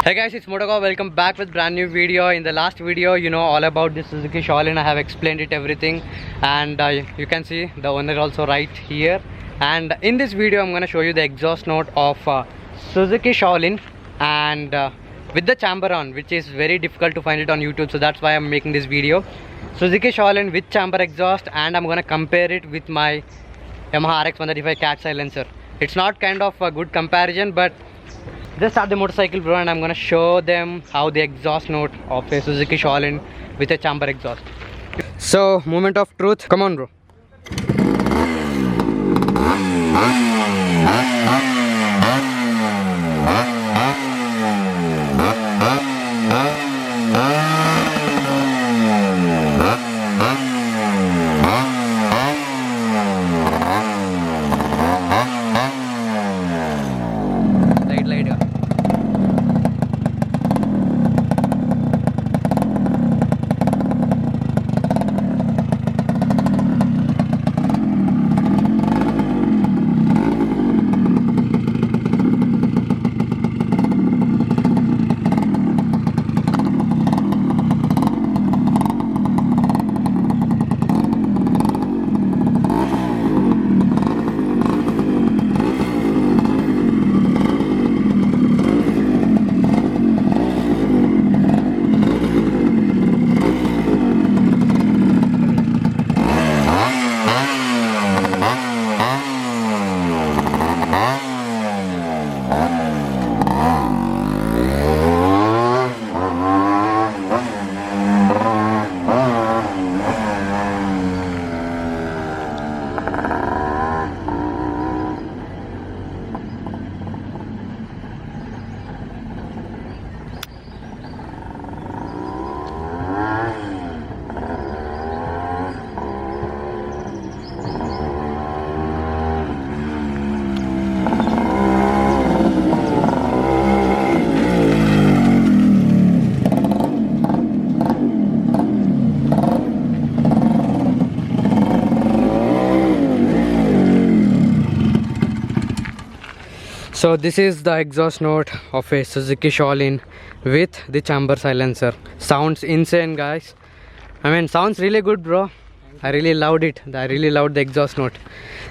Hey guys, it's Motogo. Welcome back with brand new video. In the last video, you know all about this Suzuki Shaolin. I have explained it everything, and you can see the owner also right here. And in this video, I'm gonna show you the exhaust note of Suzuki Shaolin, and with the chamber on, which is very difficult to find it on YouTube. So that's why I'm making this video. Suzuki Shaolin with chamber exhaust, and I'm gonna compare it with my Yamaha RX 135 cat silencer. It's not kind of a good comparison, but just start the motorcycle, bro, and I'm gonna show them how the exhaust note of a Suzuki Shaolin with a chamber exhaust. So, moment of truth. Come on, bro. So this is the exhaust note of a Suzuki Shaolin with the chamber silencer. Sounds insane, guys. I mean, sounds really good, bro. I really loved it. I really loved the exhaust note.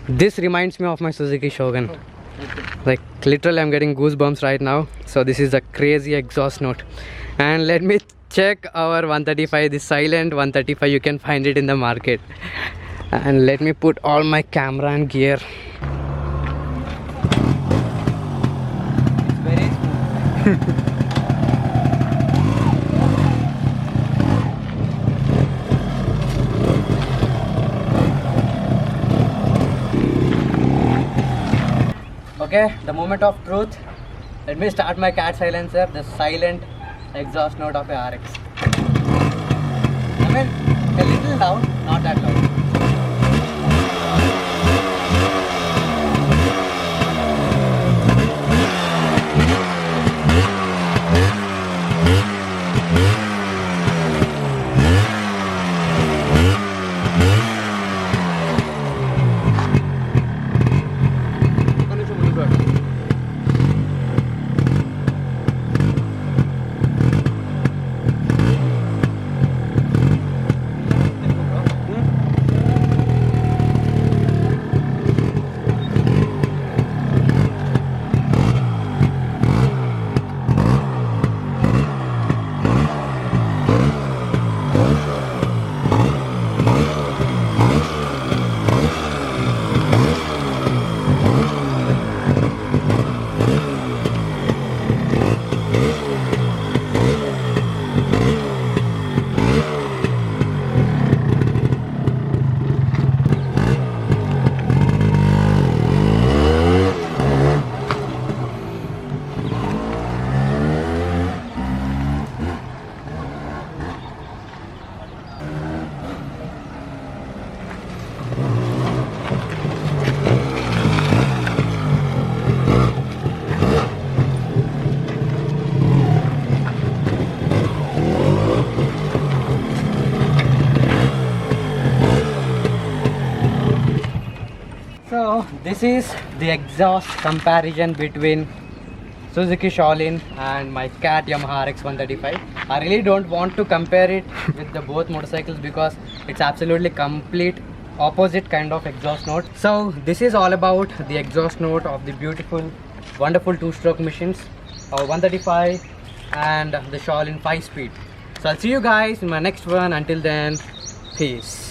This reminds me of my Suzuki Shogun. Like literally, I'm getting goosebumps right now. So this is a crazy exhaust note. And let me check our 135, the silent 135. You can find it in the market. And let me put all my camera and gear. Okay, the moment of truth. Let me start my cat silencer, the silent exhaust note of a RX. I mean, a little loud, not that loud. So this is the exhaust comparison between Suzuki Shaolin and my cat Yamaha RX 135. I really don't want to compare it with the both motorcycles because it's absolutely complete opposite kind of exhaust note. So this is all about the exhaust note of the beautiful, wonderful two-stroke machines, 135 and the Shaolin 5-speed. So I'll see you guys in my next one. Until then, peace.